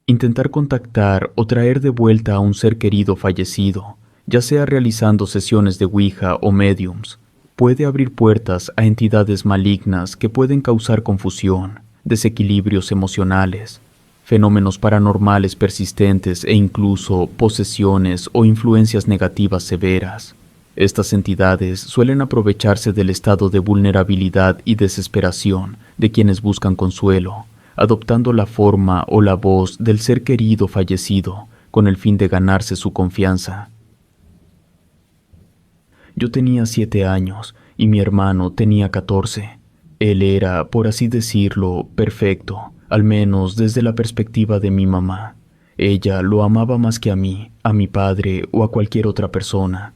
Intentar contactar o traer de vuelta a un ser querido fallecido, ya sea realizando sesiones de Ouija o mediums, puede abrir puertas a entidades malignas que pueden causar confusión, desequilibrios emocionales, fenómenos paranormales persistentes e incluso posesiones o influencias negativas severas. Estas entidades suelen aprovecharse del estado de vulnerabilidad y desesperación de quienes buscan consuelo, adoptando la forma o la voz del ser querido fallecido con el fin de ganarse su confianza. Yo tenía 7 años y mi hermano tenía 14. Él era, por así decirlo, perfecto, al menos desde la perspectiva de mi mamá. Ella lo amaba más que a mí, a mi padre o a cualquier otra persona.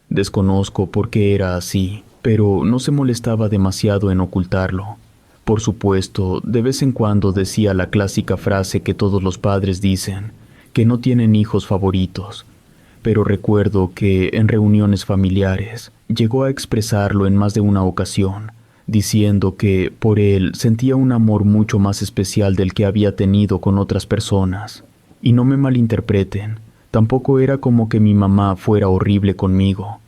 Desconozco por qué era así, pero no se molestaba demasiado en ocultarlo. Por supuesto, de vez en cuando decía la clásica frase que todos los padres dicen, que no tienen hijos favoritos, pero recuerdo que en reuniones familiares llegó a expresarlo en más de una ocasión, diciendo que por él sentía un amor mucho más especial del que había tenido con otras personas. Y no me malinterpreten, tampoco era como que mi mamá fuera horrible conmigo.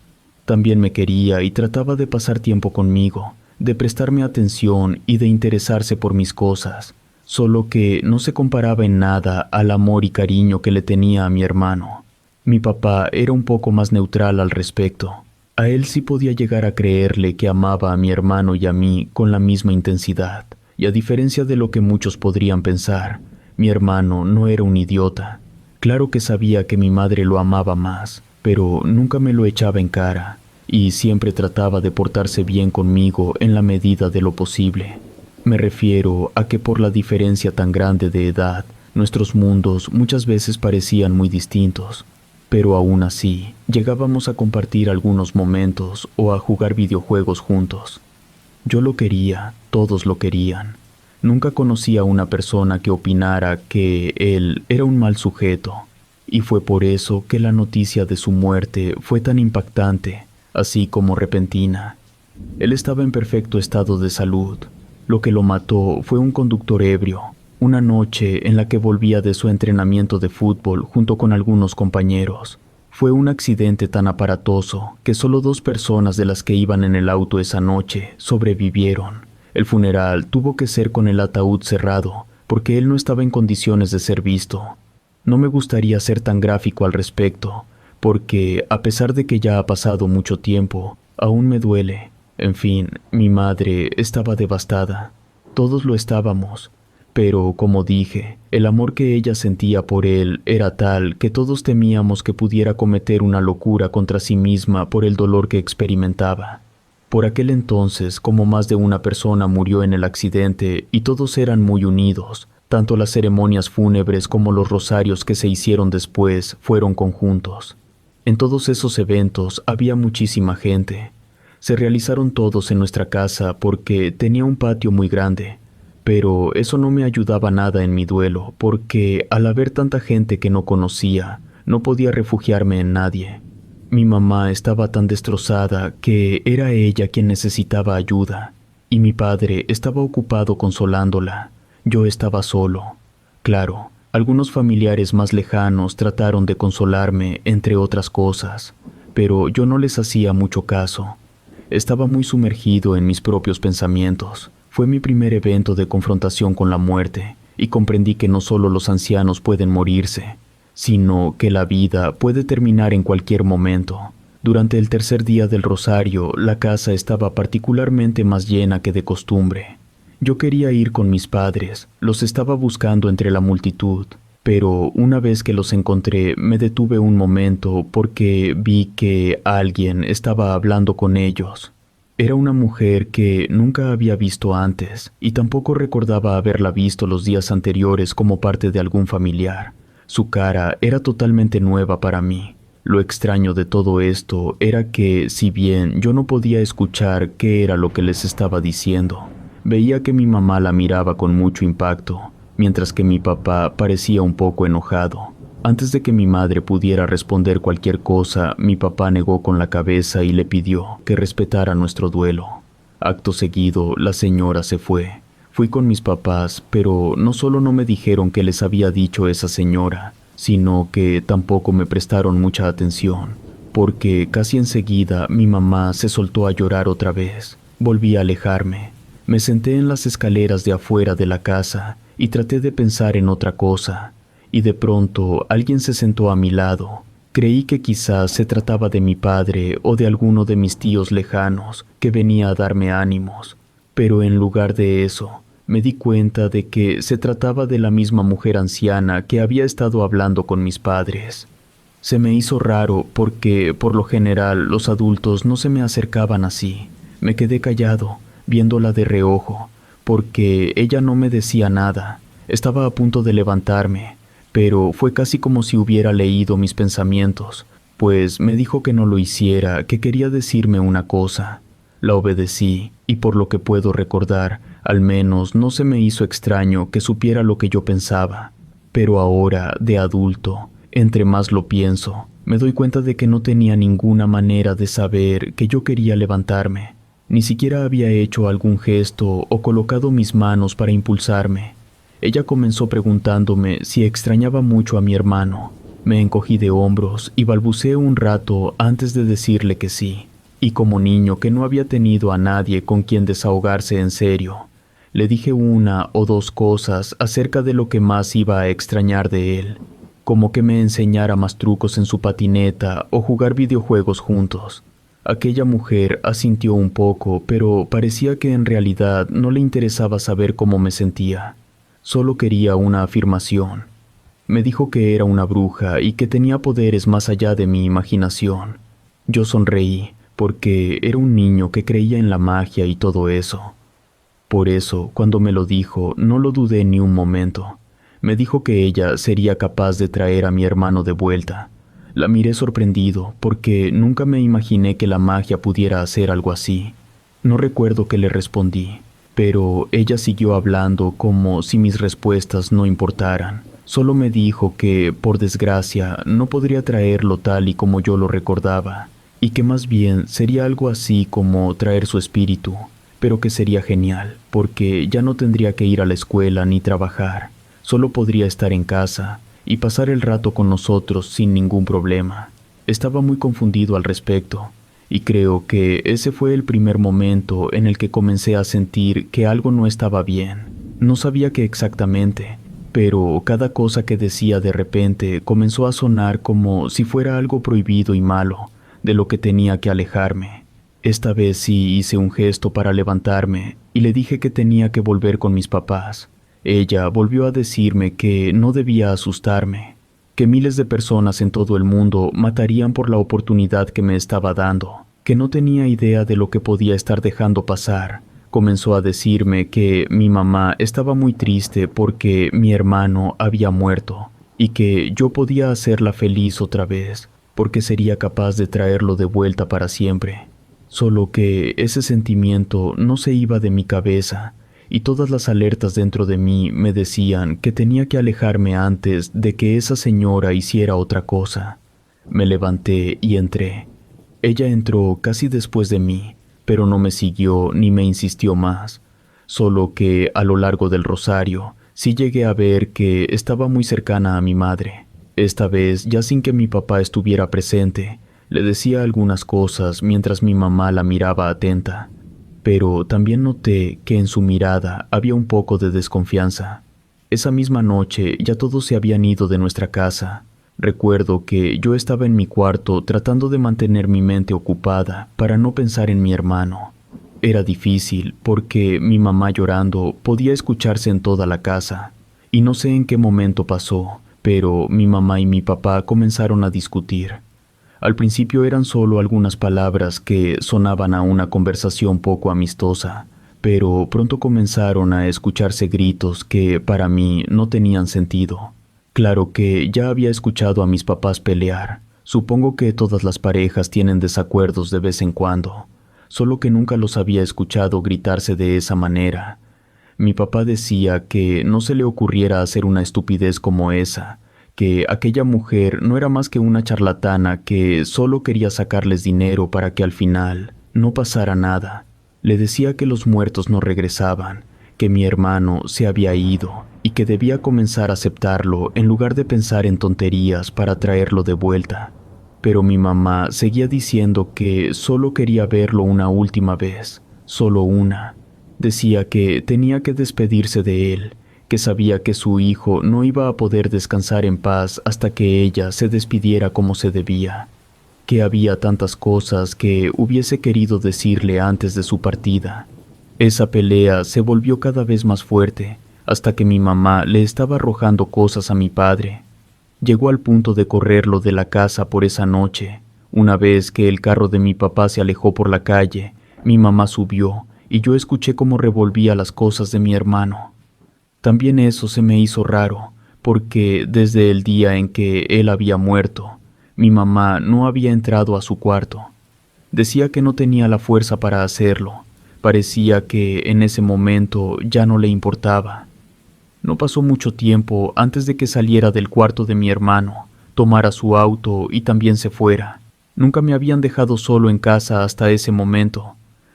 También me quería y trataba de pasar tiempo conmigo, de prestarme atención y de interesarse por mis cosas, solo que no se comparaba en nada al amor y cariño que le tenía a mi hermano. Mi papá era un poco más neutral al respecto. A él sí podía llegar a creerle que amaba a mi hermano y a mí con la misma intensidad, y a diferencia de lo que muchos podrían pensar, mi hermano no era un idiota. Claro que sabía que mi madre lo amaba más, pero nunca me lo echaba en cara, y siempre trataba de portarse bien conmigo en la medida de lo posible. Me refiero a que por la diferencia tan grande de edad, nuestros mundos muchas veces parecían muy distintos, pero aún así, llegábamos a compartir algunos momentos o a jugar videojuegos juntos. Yo lo quería, todos lo querían. Nunca conocí a una persona que opinara que él era un mal sujeto, y fue por eso que la noticia de su muerte fue tan impactante, así como repentina. Él estaba en perfecto estado de salud. Lo que lo mató fue un conductor ebrio, una noche en la que volvía de su entrenamiento de fútbol junto con algunos compañeros. Fue un accidente tan aparatoso que solo 2 personas de las que iban en el auto esa noche sobrevivieron. El funeral tuvo que ser con el ataúd cerrado, porque él no estaba en condiciones de ser visto. No me gustaría ser tan gráfico al respecto, porque, a pesar de que ya ha pasado mucho tiempo, aún me duele. En fin, mi madre estaba devastada. Todos lo estábamos. Pero, como dije, el amor que ella sentía por él era tal que todos temíamos que pudiera cometer una locura contra sí misma por el dolor que experimentaba. Por aquel entonces, como más de una persona murió en el accidente y todos eran muy unidos, tanto las ceremonias fúnebres como los rosarios que se hicieron después fueron conjuntos. En todos esos eventos había muchísima gente. Se realizaron todos en nuestra casa porque tenía un patio muy grande, pero eso no me ayudaba nada en mi duelo porque al haber tanta gente que no conocía, no podía refugiarme en nadie. Mi mamá estaba tan destrozada que era ella quien necesitaba ayuda, y mi padre estaba ocupado consolándola. Yo estaba solo. Claro, algunos familiares más lejanos trataron de consolarme, entre otras cosas, pero yo no les hacía mucho caso. Estaba muy sumergido en mis propios pensamientos. Fue mi primer evento de confrontación con la muerte, y comprendí que no solo los ancianos pueden morirse, sino que la vida puede terminar en cualquier momento. Durante el tercer día del rosario, la casa estaba particularmente más llena que de costumbre. Yo quería ir con mis padres, los estaba buscando entre la multitud, pero una vez que los encontré me detuve un momento porque vi que alguien estaba hablando con ellos. Era una mujer que nunca había visto antes y tampoco recordaba haberla visto los días anteriores como parte de algún familiar. Su cara era totalmente nueva para mí. Lo extraño de todo esto era que, si bien yo no podía escuchar qué era lo que les estaba diciendo, veía que mi mamá la miraba con mucho impacto, mientras que mi papá parecía un poco enojado. Antes de que mi madre pudiera responder cualquier cosa, mi papá negó con la cabeza y le pidió que respetara nuestro duelo. Acto seguido, la señora se fue. Fui con mis papás, pero no solo no me dijeron que les había dicho esa señora, sino que tampoco me prestaron mucha atención, porque casi enseguida mi mamá se soltó a llorar otra vez. Volví a alejarme. Me senté en las escaleras de afuera de la casa y traté de pensar en otra cosa, y de pronto alguien se sentó a mi lado. Creí que quizás se trataba de mi padre o de alguno de mis tíos lejanos que venía a darme ánimos, pero en lugar de eso, me di cuenta de que se trataba de la misma mujer anciana que había estado hablando con mis padres. Se me hizo raro porque, por lo general, los adultos no se me acercaban así. Me quedé callado, viéndola de reojo, porque ella no me decía nada. Estaba a punto de levantarme, pero fue casi como si hubiera leído mis pensamientos, pues me dijo que no lo hiciera, que quería decirme una cosa. La obedecí, y por lo que puedo recordar, al menos no se me hizo extraño que supiera lo que yo pensaba. Pero ahora, de adulto, entre más lo pienso, me doy cuenta de que no tenía ninguna manera de saber que yo quería levantarme. Ni siquiera había hecho algún gesto o colocado mis manos para impulsarme. Ella comenzó preguntándome si extrañaba mucho a mi hermano. Me encogí de hombros y balbuceé un rato antes de decirle que sí. Y como niño que no había tenido a nadie con quien desahogarse en serio, le dije una o dos cosas acerca de lo que más iba a extrañar de él, como que me enseñara más trucos en su patineta o jugar videojuegos juntos. Aquella mujer asintió un poco, pero parecía que en realidad no le interesaba saber cómo me sentía. Solo quería una afirmación. Me dijo que era una bruja y que tenía poderes más allá de mi imaginación. Yo sonreí, porque era un niño que creía en la magia y todo eso. Por eso, cuando me lo dijo, no lo dudé ni un momento. Me dijo que ella sería capaz de traer a mi hermano de vuelta. La miré sorprendido, porque nunca me imaginé que la magia pudiera hacer algo así. No recuerdo qué le respondí, pero ella siguió hablando como si mis respuestas no importaran. Solo me dijo que, por desgracia, no podría traerlo tal y como yo lo recordaba, y que más bien sería algo así como traer su espíritu, pero que sería genial, porque ya no tendría que ir a la escuela ni trabajar, solo podría estar en casa y pasar el rato con nosotros sin ningún problema. Estaba muy confundido al respecto, y creo que ese fue el primer momento en el que comencé a sentir que algo no estaba bien. No sabía qué exactamente, pero cada cosa que decía de repente comenzó a sonar como si fuera algo prohibido y malo, de lo que tenía que alejarme. Esta vez sí hice un gesto para levantarme y le dije que tenía que volver con mis papás. Ella volvió a decirme que no debía asustarme, que miles de personas en todo el mundo matarían por la oportunidad que me estaba dando, que no tenía idea de lo que podía estar dejando pasar. Comenzó a decirme que mi mamá estaba muy triste porque mi hermano había muerto y que yo podía hacerla feliz otra vez porque sería capaz de traerlo de vuelta para siempre. Solo que ese sentimiento no se iba de mi cabeza y todas las alertas dentro de mí me decían que tenía que alejarme antes de que esa señora hiciera otra cosa. Me levanté y entré. Ella entró casi después de mí, pero no me siguió ni me insistió más, solo que a lo largo del rosario sí llegué a ver que estaba muy cercana a mi madre. Esta vez, ya sin que mi papá estuviera presente, le decía algunas cosas mientras mi mamá la miraba atenta, pero también noté que en su mirada había un poco de desconfianza. Esa misma noche ya todos se habían ido de nuestra casa. Recuerdo que yo estaba en mi cuarto tratando de mantener mi mente ocupada para no pensar en mi hermano. Era difícil porque mi mamá llorando podía escucharse en toda la casa, y no sé en qué momento pasó, pero mi mamá y mi papá comenzaron a discutir. Al principio eran solo algunas palabras que sonaban a una conversación poco amistosa, pero pronto comenzaron a escucharse gritos que para mí no tenían sentido. Claro que ya había escuchado a mis papás pelear. Supongo que todas las parejas tienen desacuerdos de vez en cuando, solo que nunca los había escuchado gritarse de esa manera. Mi papá decía que no se le ocurriera hacer una estupidez como esa, que aquella mujer no era más que una charlatana que solo quería sacarles dinero para que al final no pasara nada. Le decía que los muertos no regresaban, que mi hermano se había ido y que debía comenzar a aceptarlo en lugar de pensar en tonterías para traerlo de vuelta. Pero mi mamá seguía diciendo que solo quería verlo una última vez, solo una. Decía que tenía que despedirse de él, que sabía que su hijo no iba a poder descansar en paz hasta que ella se despidiera como se debía, que había tantas cosas que hubiese querido decirle antes de su partida. Esa pelea se volvió cada vez más fuerte, hasta que mi mamá le estaba arrojando cosas a mi padre. Llegó al punto de correrlo de la casa por esa noche. Una vez que el carro de mi papá se alejó por la calle, mi mamá subió y yo escuché cómo revolvía las cosas de mi hermano. También eso se me hizo raro, porque desde el día en que él había muerto, mi mamá no había entrado a su cuarto. Decía que no tenía la fuerza para hacerlo. Parecía que en ese momento ya no le importaba. No pasó mucho tiempo antes de que saliera del cuarto de mi hermano, tomara su auto y también se fuera. Nunca me habían dejado solo en casa hasta ese momento.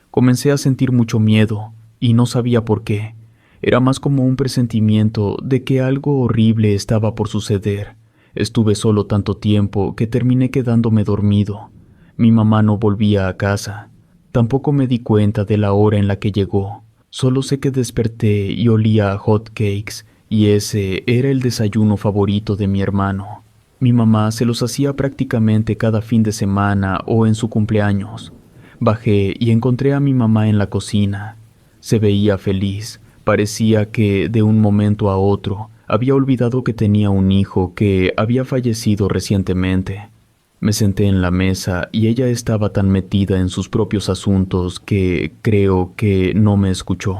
Comencé a sentir mucho miedo y no sabía por qué. Era más como un presentimiento de que algo horrible estaba por suceder. Estuve solo tanto tiempo que terminé quedándome dormido. Mi mamá no volvía a casa. Tampoco me di cuenta de la hora en la que llegó. Solo sé que desperté y olía a hot cakes, y ese era el desayuno favorito de mi hermano. Mi mamá se los hacía prácticamente cada fin de semana o en su cumpleaños. Bajé y encontré a mi mamá en la cocina. Se veía feliz. Parecía que, de un momento a otro, había olvidado que tenía un hijo que había fallecido recientemente. Me senté en la mesa y ella estaba tan metida en sus propios asuntos que creo que no me escuchó.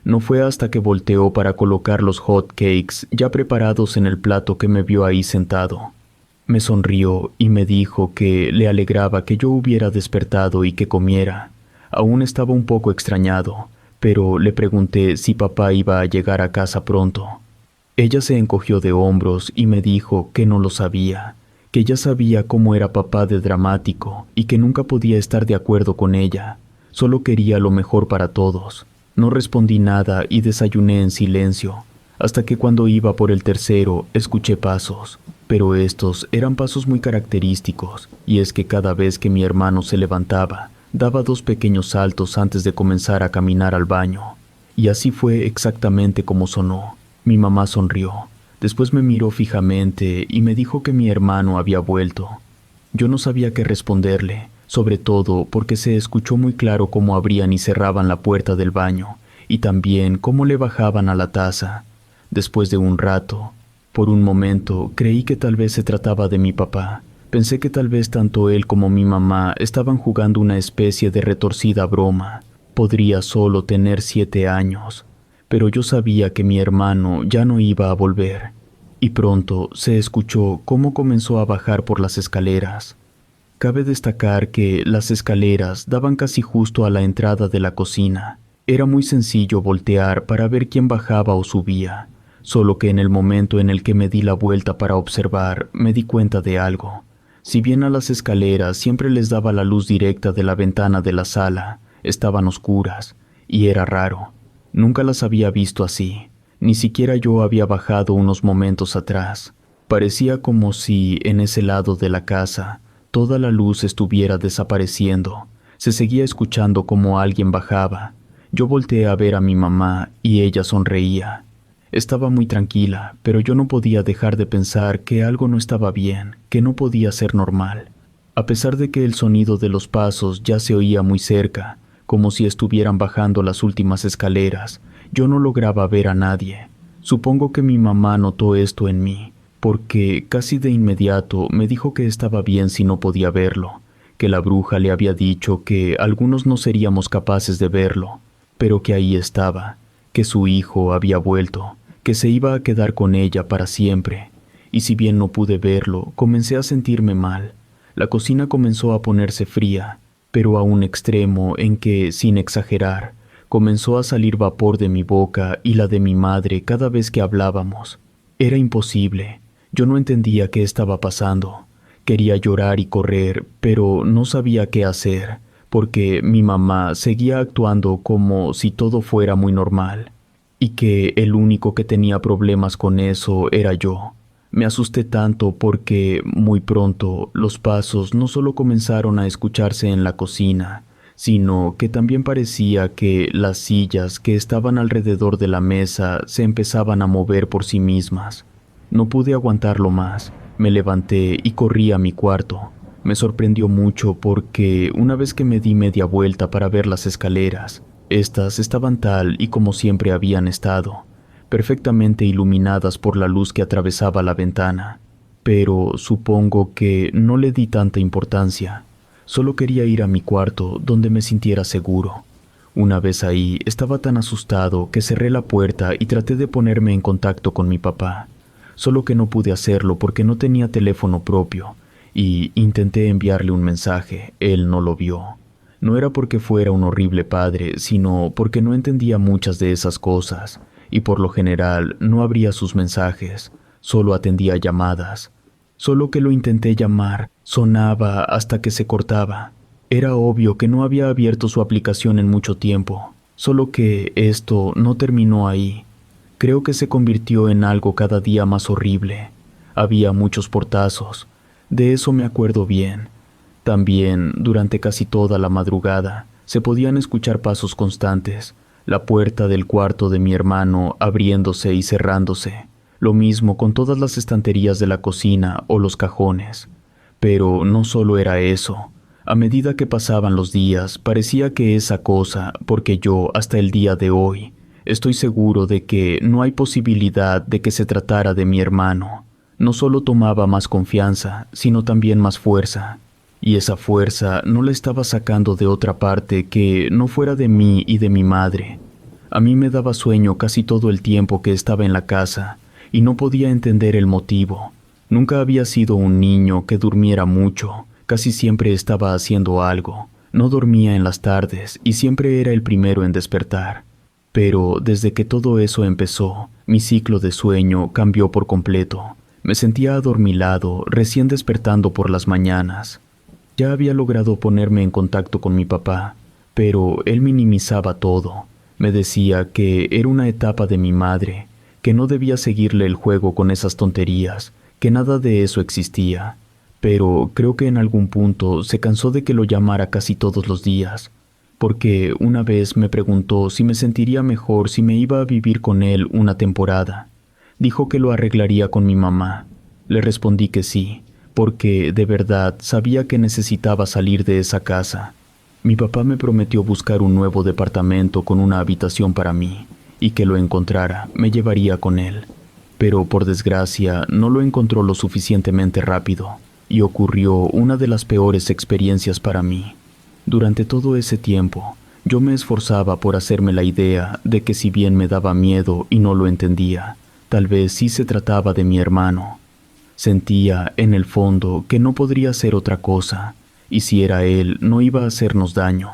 No fue hasta que volteó para colocar los hot cakes ya preparados en el plato que me vio ahí sentado. Me sonrió y me dijo que le alegraba que yo hubiera despertado y que comiera. Aún estaba un poco extrañado, pero le pregunté si papá iba a llegar a casa pronto. Ella se encogió de hombros y me dijo que no lo sabía, que ya sabía cómo era papá de dramático y que nunca podía estar de acuerdo con ella. Solo quería lo mejor para todos. No respondí nada y desayuné en silencio, hasta que cuando iba por el tercero escuché pasos. Pero estos eran pasos muy característicos, y es que cada vez que mi hermano se levantaba, daba 2 pequeños saltos antes de comenzar a caminar al baño. Y así fue exactamente como sonó. Mi mamá sonrió. Después me miró fijamente y me dijo que mi hermano había vuelto. Yo no sabía qué responderle, sobre todo porque se escuchó muy claro cómo abrían y cerraban la puerta del baño, y también cómo le bajaban a la taza. Después de un rato, por un momento creí que tal vez se trataba de mi papá. Pensé que tal vez tanto él como mi mamá estaban jugando una especie de retorcida broma. Podría solo tener 7 años, pero yo sabía que mi hermano ya no iba a volver. Y pronto se escuchó cómo comenzó a bajar por las escaleras. Cabe destacar que las escaleras daban casi justo a la entrada de la cocina. Era muy sencillo voltear para ver quién bajaba o subía. Solo que en el momento en el que me di la vuelta para observar, me di cuenta de algo. Si bien a las escaleras siempre les daba la luz directa de la ventana de la sala, estaban oscuras, y era raro. Nunca las había visto así. Ni siquiera yo había bajado unos momentos atrás. Parecía como si, en ese lado de la casa, toda la luz estuviera desapareciendo. Se seguía escuchando como alguien bajaba. Yo volteé a ver a mi mamá y ella sonreía. Estaba muy tranquila, pero yo no podía dejar de pensar que algo no estaba bien, que no podía ser normal. A pesar de que el sonido de los pasos ya se oía muy cerca, como si estuvieran bajando las últimas escaleras, yo no lograba ver a nadie. Supongo que mi mamá notó esto en mí, porque casi de inmediato me dijo que estaba bien si no podía verlo, que la bruja le había dicho que algunos no seríamos capaces de verlo, pero que ahí estaba, que su hijo había vuelto, que se iba a quedar con ella para siempre. Y si bien no pude verlo, comencé a sentirme mal. La cocina comenzó a ponerse fría, pero a un extremo en que, sin exagerar, comenzó a salir vapor de mi boca y la de mi madre cada vez que hablábamos. Era imposible. Yo no entendía qué estaba pasando. Quería llorar y correr, pero no sabía qué hacer, porque mi mamá seguía actuando como si todo fuera muy normal. y que el único que tenía problemas con eso era yo. Me asusté tanto porque muy pronto los pasos no solo comenzaron a escucharse en la cocina, sino que también parecía que las sillas que estaban alrededor de la mesa se empezaban a mover por sí mismas. No pude aguantarlo más. Me levanté y corrí a mi cuarto. Me sorprendió mucho porque una vez que me di media vuelta para ver las escaleras, estas estaban tal y como siempre habían estado, perfectamente iluminadas por la luz que atravesaba la ventana. Pero supongo que no le di tanta importancia. Solo quería ir a mi cuarto donde me sintiera seguro. Una vez ahí, estaba tan asustado que cerré la puerta y traté de ponerme en contacto con mi papá. Solo que no pude hacerlo porque no tenía teléfono propio, y intenté enviarle un mensaje. Él no lo vio. No era porque fuera un horrible padre, sino porque no entendía muchas de esas cosas, y por lo general no abría sus mensajes, solo atendía llamadas. Solo que lo intenté llamar, sonaba hasta que se cortaba. Era obvio que no había abierto su aplicación en mucho tiempo, solo que esto no terminó ahí. Creo que se convirtió en algo cada día más horrible. Había muchos portazos, de eso me acuerdo bien. También, durante casi toda la madrugada, se podían escuchar pasos constantes, la puerta del cuarto de mi hermano abriéndose y cerrándose, lo mismo con todas las estanterías de la cocina o los cajones. Pero no solo era eso. A medida que pasaban los días, parecía que esa cosa, porque yo, hasta el día de hoy, estoy seguro de que no hay posibilidad de que se tratara de mi hermano, no solo tomaba más confianza, sino también más fuerza. Y esa fuerza no la estaba sacando de otra parte que no fuera de mí y de mi madre. A mí me daba sueño casi todo el tiempo que estaba en la casa, y no podía entender el motivo. Nunca había sido un niño que durmiera mucho, casi siempre estaba haciendo algo. No dormía en las tardes y siempre era el primero en despertar. Pero desde que todo eso empezó, mi ciclo de sueño cambió por completo. Me sentía adormilado, recién despertando por las mañanas. Ya había logrado ponerme en contacto con mi papá, pero él minimizaba todo. Me decía que era una etapa de mi madre, que no debía seguirle el juego con esas tonterías, que nada de eso existía. Pero creo que en algún punto se cansó de que lo llamara casi todos los días, porque una vez me preguntó si me sentiría mejor si me iba a vivir con él una temporada. Dijo que lo arreglaría con mi mamá. Le respondí que sí, porque de verdad sabía que necesitaba salir de esa casa. Mi papá me prometió buscar un nuevo departamento con una habitación para mí, y que lo encontrara, me llevaría con él. Pero por desgracia no lo encontró lo suficientemente rápido, y ocurrió una de las peores experiencias para mí. Durante todo ese tiempo, yo me esforzaba por hacerme la idea de que si bien me daba miedo y no lo entendía, tal vez sí se trataba de mi hermano. Sentía, en el fondo, que no podría ser otra cosa, y si era él, no iba a hacernos daño.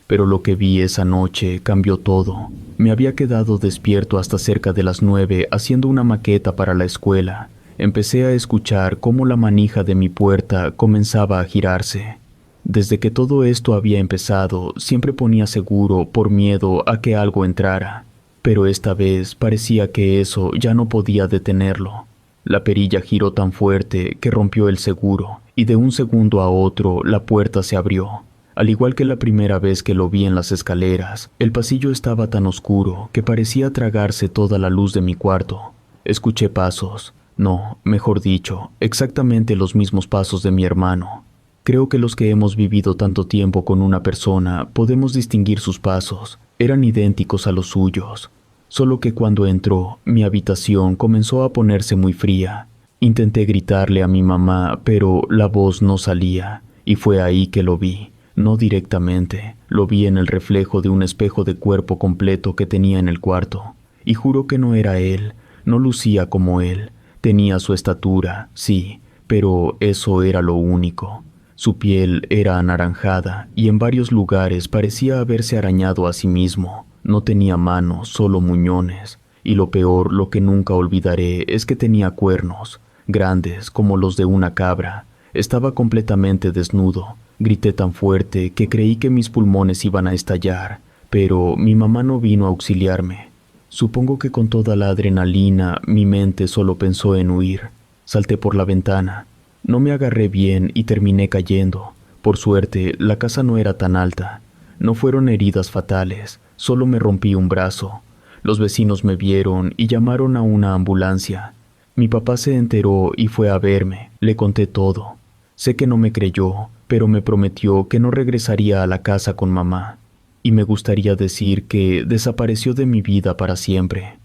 Pero lo que vi esa noche cambió todo. Me había quedado despierto hasta cerca de las 9 haciendo una maqueta para la escuela. Empecé a escuchar cómo la manija de mi puerta comenzaba a girarse. Desde que todo esto había empezado, siempre ponía seguro por miedo a que algo entrara. Pero esta vez parecía que eso ya no podía detenerlo. La perilla giró tan fuerte que rompió el seguro, y de un segundo a otro la puerta se abrió. Al igual que la primera vez que lo vi en las escaleras, el pasillo estaba tan oscuro que parecía tragarse toda la luz de mi cuarto. Escuché pasos. No, mejor dicho, exactamente los mismos pasos de mi hermano. Creo que los que hemos vivido tanto tiempo con una persona podemos distinguir sus pasos. Eran idénticos a los suyos. Solo que cuando entró, mi habitación comenzó a ponerse muy fría. Intenté gritarle a mi mamá, pero la voz no salía, y fue ahí que lo vi. No directamente, lo vi en el reflejo de un espejo de cuerpo completo que tenía en el cuarto. Y juro que no era él, no lucía como él. Tenía su estatura, sí, pero eso era lo único. Su piel era anaranjada y en varios lugares parecía haberse arañado a sí mismo. No tenía manos, solo muñones, y lo peor, lo que nunca olvidaré, es que tenía cuernos, grandes como los de una cabra. Estaba completamente desnudo. Grité tan fuerte que creí que mis pulmones iban a estallar, pero mi mamá no vino a auxiliarme. Supongo que con toda la adrenalina mi mente solo pensó en huir. Salté por la ventana. No me agarré bien y terminé cayendo. Por suerte, la casa no era tan alta. No fueron heridas fatales, solo me rompí un brazo. Los vecinos me vieron y llamaron a una ambulancia. Mi papá se enteró y fue a verme. Le conté todo. Sé que no me creyó, pero me prometió que no regresaría a la casa con mamá. Y me gustaría decir que desapareció de mi vida para siempre.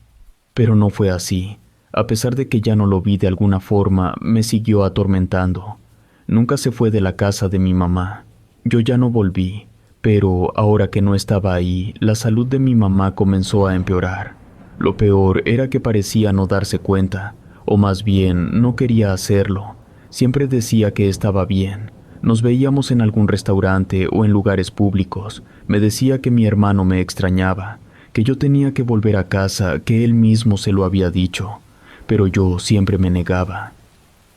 Pero no fue así. A pesar de que ya no lo vi de alguna forma, me siguió atormentando. Nunca se fue de la casa de mi mamá. Yo ya no volví, pero ahora que no estaba ahí, la salud de mi mamá comenzó a empeorar. Lo peor era que parecía no darse cuenta, o más bien no quería hacerlo. Siempre decía que estaba bien. Nos veíamos en algún restaurante o en lugares públicos. Me decía que mi hermano me extrañaba, que yo tenía que volver a casa, que él mismo se lo había dicho, pero yo siempre me negaba.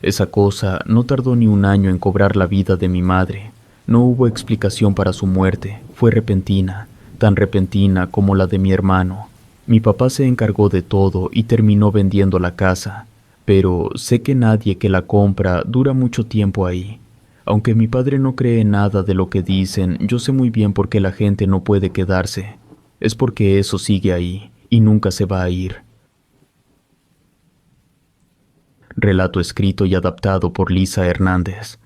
Esa cosa no tardó ni un año en cobrar la vida de mi madre. No hubo explicación para su muerte, fue repentina, tan repentina como la de mi hermano. Mi papá se encargó de todo y terminó vendiendo la casa, pero sé que nadie que la compra dura mucho tiempo ahí. Aunque mi padre no cree nada de lo que dicen, yo sé muy bien por qué la gente no puede quedarse. Es porque eso sigue ahí y nunca se va a ir. Relato escrito y adaptado por Lisa Hernández.